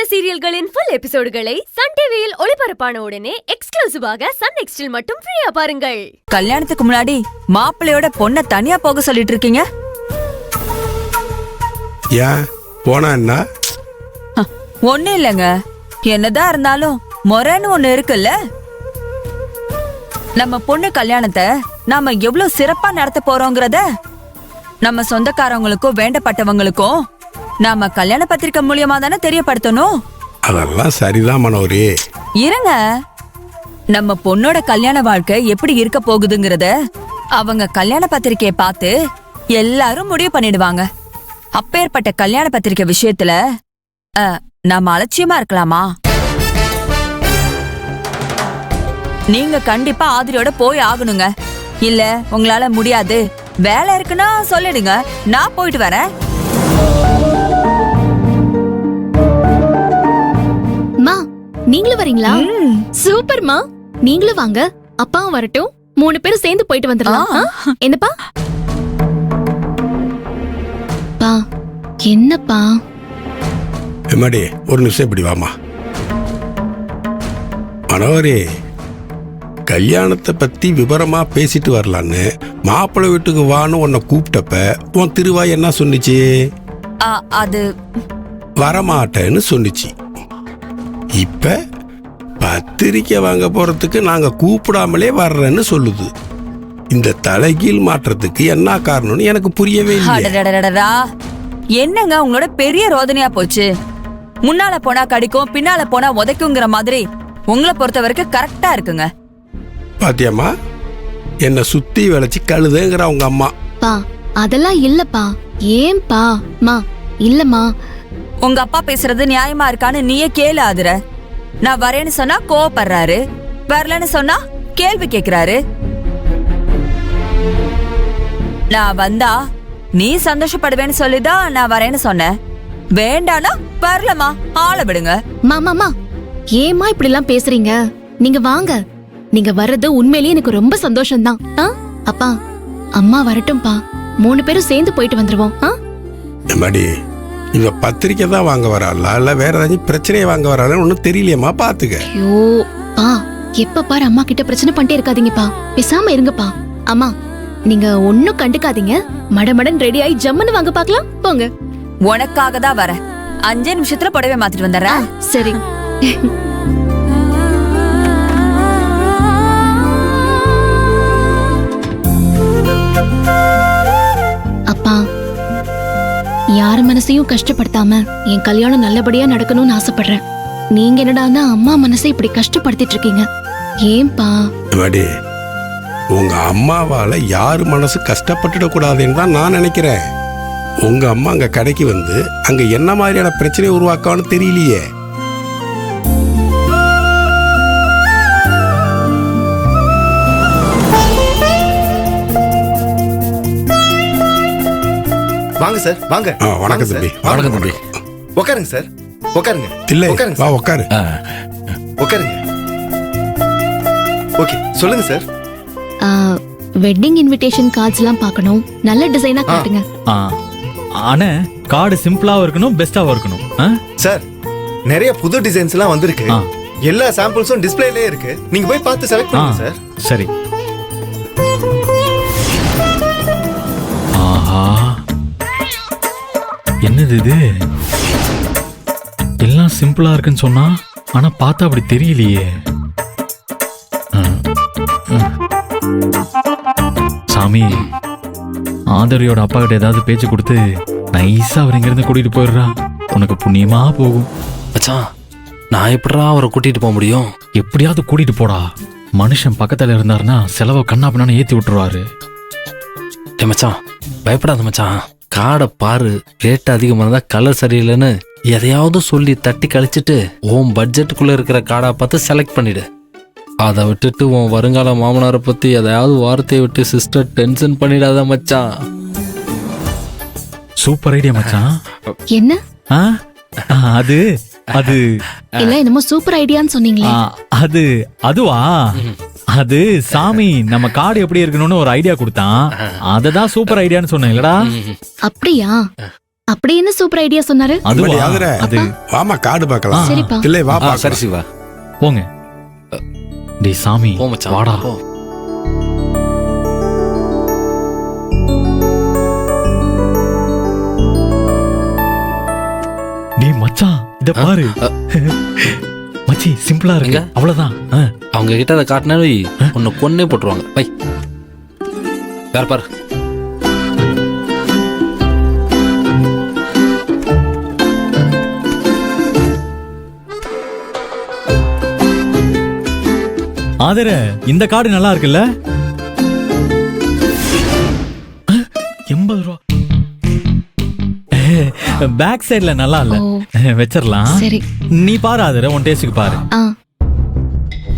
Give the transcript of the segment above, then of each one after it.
சீரியல்களின் full எபிசோடுகளை Sun டிவியில் ஒளிபரப்பான உடனே எக்ஸ்க்ளூசிவாக சன் நெக்ஸ்டில் மட்டும் ஃப்ரீயா பாருங்கள். கல்யாணத்துக்கு முன்னாடி மாப்பிள்ளையோட பொண்ணை தனியா போக சொல்லிட்டு இருக்கீங்க. ஏன் போனா என்ன? ஒண்ணு இல்லங்க, என்னதான் இருந்தாலும் முறைன்னு ஒண்ணு இருக்குல்ல. நம்ம பொண்ணு கல்யாணத்தை நாம எவ்வளவு சிறப்பா நடத்த போறோங்கிறத நம்ம சொந்தக்காரவங்களுக்கும் வேண்டப்பட்டவங்களுக்கும் நாம கல்யாண பத்திரிக்கை மூலியமா தானே தெரியப்படுத்தணும். அதெல்லாம் சரிதான் மனோரி. இருங்க, நம்ம பொண்ணோட கல்யாண வாழ்க்கை எப்படி இருக்க போகுதுங்கிறத அவங்க கல்யாண பத்திரிக்கையை பார்த்து எல்லாரும் முடிவு பண்ணிடுவாங்க. அப்பேற்பட்ட கல்யாண பத்திரிக்கை விஷயத்துல நாம அலட்சியமா இருக்கலாமா? நீங்க கண்டிப்பா ஆதிரியோட போய் ஆகணுங்க. இல்ல உங்களால முடியாது, வேலை இருக்குன்னா சொல்லிடுங்க, நான் போயிட்டு வரேன். நீங்களும் வரீங்களா? சூப்பர்மா, நீங்களும் வாங்க, அப்பாவும் வரட்டும், 3 பேரும் சேர்ந்து போயிட்டு வந்துடலாம். என்னப்பா? பா என்னப்பா? எம்மாடி ஒரு நிமிஷம் இப்படி வாமா. மனோரி, கல்யாணத்தை பத்தி விவரமா பேசிட்டு வரலான்னு மாப்பிள்ளை வீட்டுக்கு வான்னு உன்னை கூப்பிட்டப்ப உன் திருவாய் என்ன சொன்னிச்சு? அது வரமாட்டேன்னு சொன்னிச்சு. இப்ப பத்திரிக்கை வாங்க போறதுக்கு நாங்க கூப்பிடாமலே வர்றேன்னு சொல்லுது. இந்த தலைகீழ் மாற்றத்துக்கு என்ன காரணம்னு எனக்கு புரியவே இல்லை. என்னங்க உங்களோட பெரிய ரோதனையா போச்சு? முன்னால போனா கடிக்கும், பின்னால போனா உதைக்குங்கிற மாதிரி உங்களை பொறுத்த வரைக்கும் கரெக்டா இருக்குங்க. பாத்தியம்மா, என்ன சுத்தி விளைச்சி கழுதுங்கிற உங்க அம்மா. பா அதெல்லாம் இல்லப்பா. ஏன்பா? மா இல்லம்மா, உங்க அப்பா பேசுறது நியாயமா இருக்கான்னு நீயே கேளு ஆதுர. நான் வரேன்னு சொன்னா கோவப்படுறாரு, வரலன்னு சொன்னா கேள்வி கேக்குறாரு. நான் வந்தா நீ சந்தோஷப்படுவேன்னு சொல்லிதான் நான் வரேன்னு சொன்னேன். வேண்டானா வரலமா, ஆள விடுங்க. மாமா ஏமா இப்படி எல்லாம் பேசுறீங்க? நீங்க வாங்க, நீங்க வர்றது உண்மையிலேயே எனக்கு ரொம்ப சந்தோஷம்தான். அப்பா அம்மா வரட்டும்பா, 3 பேரும் சேர்ந்து போயிட்டு வந்துருவோம். இவ பத்திரிக்கை தான் வாங்க வராளா இல்ல வேற ஏதாச்சும் பிரச்சனையை வாங்க வராளன்னு ஒன்னும் தெரியலையம்மா, பாத்துக்க. ஐயோ பா, எப்ப பாரு அம்மா கிட்ட பிரச்சனை பண்ணிட்டே இருக்காதீங்கப்பா, பேசாம இருங்கப்பா. அம்மா நீங்க ஒன்னும் கண்டுக்காதீங்க, மடமடன் ரெடி ஆகி ஜம்முன்னு வாங்க பாக்கலாம். போங்க. உனக்காக தான் வரேன், 5 நிமிஷத்துல புடவை மாத்திட்டு வந்துடுறேன். சரி. அப்பா, யார் மனசையும் கஷ்டப்படுத்தாம என் கல்யாணம் நல்லபடியா நடக்கணும்னு ஆசைப்படுறேன். நீங்க என்னடான்னா அம்மா மனசை இப்படி கஷ்டப்படுத்திட்டு இருக்கீங்க. ஏன்பா? உங்க அம்மாவால யாரு மனசு கஷ்டப்பட்டுட கூடாதுன்னு தான் நான் நினைக்கிறேன். உங்க அம்மா அங்க கடைக்கு வந்து அங்க என்ன மாதிரியான பிரச்சனையை உருவாக்கான்னு தெரியலையே. வாங்க சார், வாங்க. வணக்கம் தம்பி. வணக்கம் தம்பி. உட்காருங்க சார், உட்காருங்க. இல்ல வா உட்காரு. உட்காருங்க. ஓகே சொல்லுங்க சார். வெட்டிங் இன்விடேஷன் கார்ட்ஸ் எல்லாம் பார்க்கணும், நல்ல டிசைனா காட்டுங்க. ஆனா கார்டு சிம்பிளாவும் இருக்கணும், பெஸ்டாவும் இருக்கணும். சார் நிறைய புது டிசைன்ஸ் எல்லாம் வந்திருக்கு, எல்லா சாம்பிள்ஸும் டிஸ்ப்ளேலயே இருக்கு, நீங்க போய் பார்த்து செலக்ட் பண்ணுங்க சார். சரி. ஆஹா, என்னது இது? எல்லாம் சிம்பிளா இருக்குன்னு சொன்னா, ஆனா பார்த்தா அப்படி தெரியலையே. சாமி, ஆதரியோட அப்பா கிட்ட ஏதாவது பேச்சு கொடுத்து நைஸா அவர் இங்கிருந்து கூட்டிட்டு போயிடுறா, உனக்கு புண்ணியமா போகும். மச்சான், நான் எப்படா அவரை கூட்டிட்டு போக முடியும்? எப்படியாவது கூட்டிட்டு போடா. மனுஷன் பக்கத்துல இருந்தாருன்னா செலவை கண்ணாப்பின்னு ஏத்தி விட்டுருவாரு. மச்சான் பயப்படாத மச்சான், காடை பாரு, ரேட் அதிகமா இருந்தா கலர் சரியில்லைன்னு எதையாவது சொல்லி தட்டி கழிச்சிட்டு உன் பட்ஜெட்டுக்குள்ள இருக்கிற காடா பார்த்து செலக்ட் பண்ணிடு. அதை விட்டுட்டு உன் வருங்கால மாமனாரை பத்தி எதையாவது வார்த்தையை விட்டு சிஸ்டர் டென்ஷன் பண்ணிடாத மச்சான். சூப்பர் ஐடியா மச்சான். என்ன அது அது இல்ல என்னமோ சூப்பர் ஐடியான்னு சொன்னீங்களே. அதுவா? அது சாமி நம்ம கார்டு எப்படி இருக்கணும்னு ஒரு ஐடியா கொடுத்தான், அததான் சூப்பர் ஐடியான்னு சொன்னேன் இல்லடா. அப்படியா? அப்படி என்ன சூப்பர் ஐடியா சொன்னாரு? அதுவா? யாதர அது வாமா காடு பார்க்கலாம். சரிப்பா. இல்லை வா சரி பார்க்கலாம். சிவா. போங்க. டேய் சாமி போ மச்சான் வாடா. போ. டேய் மச்சான் இத பாரு. மச்சி சிம்பிளா இருக்கு. எங்க? அவ்வளவுதான். அவங்க கிட்ட அதை காட்டினா உன்னை கொன்னே போட்டுருவாங்க. பை யார் பாரு. ஆதர இந்த கார்டு நல்லா இருக்குல்ல? 80 ரூபா. பேக் சைடுல நல்லா இல்ல. ஓ. வெச்சிரலாம். சரி. நீ பாரு ஆதர, உன் டேஸ்டுக்கு பாரு. ஆ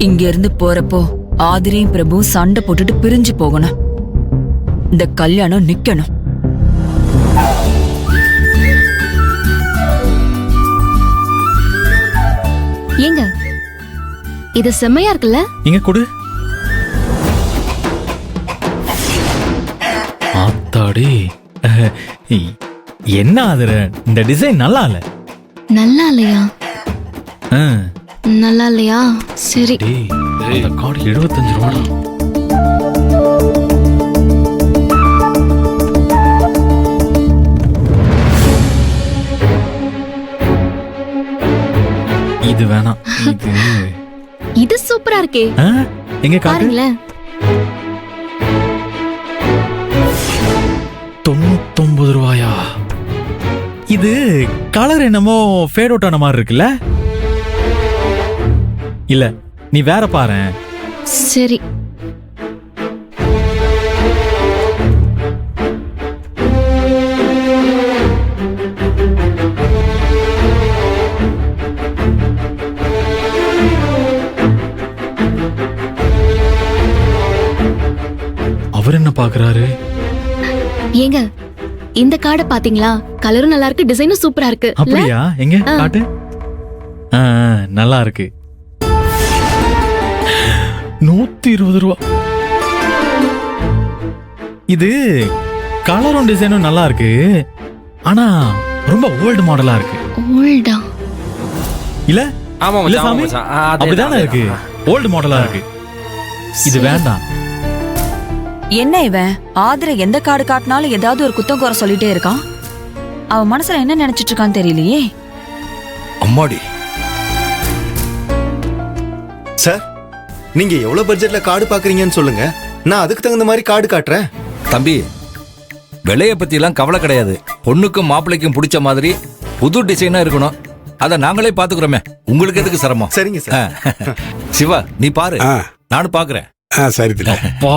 இங்க இருந்து போறப்போ ஆதிரியும் பிரபு சண்டை போட்டுட்டு பிரிஞ்சு போகணும். இந்த கல்யாணம் நிக்கணும். ஏங்க இது செம்மையா இருக்குல்ல? இங்க கொடு. ஆத்தாடி. என்ன ஆதர, இந்த டிசைன் நல்லா இல்ல. நல்லா இல்லையா? ஆ. நல்லா இல்லையா? சரி. டேய், இந்த கார்டு 75 ரூபாடா. இது வேணாம். இது இது சூப்பரா இருக்கே. ஆ? எங்க காட்டு? பாருங்களேன். 99 ரூபாயா? இது கலர் என்னமோ ஃபேட் அவுட் ஆன மாதிரி இருக்குல்ல? இல்ல நீ வேற பாரு. சரி. அவர் என்ன பாக்குறாரு? ஏங்க இந்த கார்டை பாத்தீங்களா? கலரும் நல்லா இருக்கு, டிசைனும் சூப்பரா இருக்கு. இல்ல? அப்படியா? எங்க ஆ. காட்டு. ஆ, நல்லா இருக்கு. 120 ரூபா. இது கலரும் டிசைனும் நல்லா இருக்கு. ஆனா ரொம்ப ஓல்டு மாடலா இருக்கு. ஓல்டா? இல்ல ஆமா இல்ல மச்சான், ஆமா சாமி, மச்சான். அப்படிதானே இருக்கு. ஓல்டு மாடலா இருக்கு. இது வேண்டாம். என்ன இவன் ஆதிர எந்த கார்டு காட்டினாலும் ஏதாவது ஒரு குத்தம் குறை சொல்லிட்டே இருக்கான். அவன் மனசுல என்ன நினைச்சிட்டு இருக்கான்னு தெரியலையே. அம்மாடி. சார் நீங்க எவ்வளவு பட்ஜெட்ல கார்டு பாக்குறீங்கன்னு சொல்லுங்க, நான் அதுக்கு தகுந்த மாதிரி கார்டு காட்டுறேன். தம்பி, விலைய பத்தி எல்லாம் கவலை கிடையாது. பொண்ணுக்கும் மாப்பிள்ளைக்கும் பிடிச்ச மாதிரி புது டிசைனா இருக்கணும். அத நாங்களே பாத்துக்கிறோமே, உங்களுக்கு எதுக்கு சிரமம்? சரிங்க சார். சிவா நீ பாரு, ஆ நானும் பாக்குறேன். ஆ சரி தில்லை. அப்பா